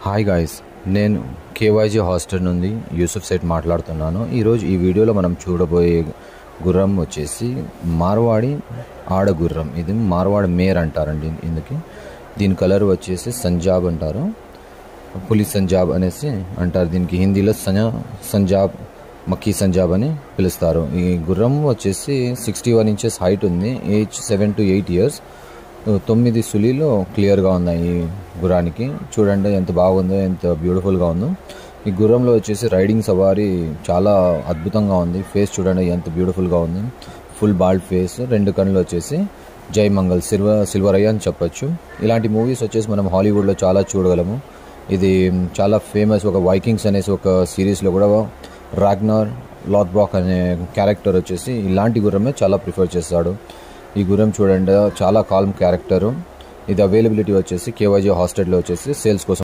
Hi guys, నేను కేవైజీ hostel నుండి యూసుఫ్ సేట్ మాట్లాడుతున్నాను. ఈరోజు ఈ వీడియోలో మనం చూడబోయే గుర్రం వచ్చేసి మార్వాడి ఆడగుర్రం. ఇది మార్వాడి మేర్ అంటారండి. దీని కలర్ వచ్చేసి సంజాబ్ అంటారు, పులిస్ సంజాబ్ అనేసి అంటారు. దీనికి హిందీలో సంజాబ్, మక్కీ సంజాబ్ అని పిలుస్తారు. ఈ గుర్రం వచ్చేసి 61 ఇంచెస్ హైట్ ఉంది. Age 7 to 8 years. 9 సులీలు క్లియర్గా ఉన్నాయి. ఈ గుర్రానికి చూడండి ఎంత బాగుందో, ఎంత బ్యూటిఫుల్గా ఉందో. ఈ గుర్రంలో వచ్చేసి రైడింగ్ సవారీ చాలా అద్భుతంగా ఉంది. ఫేస్ చూడండి ఎంత బ్యూటిఫుల్గా ఉంది. ఫుల్ బాల్డ్ ఫేస్, 2 కళ్ళు వచ్చేసి జై మంగల్, సిల్వర్ ఐ అని చెప్పచ్చు. ఇలాంటి మూవీస్ వచ్చేసి మనం హాలీవుడ్లో చాలా చూడగలము. ఇది చాలా ఫేమస్. ఒక వైకింగ్స్ అనేసి ఒక సిరీస్లో కూడా రాగ్నర్ లాత్బ్రాక్ అనే క్యారెక్టర్ వచ్చేసి ఇలాంటి గుర్రమే చాలా ప్రిఫర్ చేస్తాడు. ఈ గుర్రం చూడండి చాలా కాల్మ్ క్యారెక్టరు. ఇది అవైలబిలిటీ వచ్చేసి కేవైజీ హాస్టల్లో వచ్చేసి సేల్స్ కోసం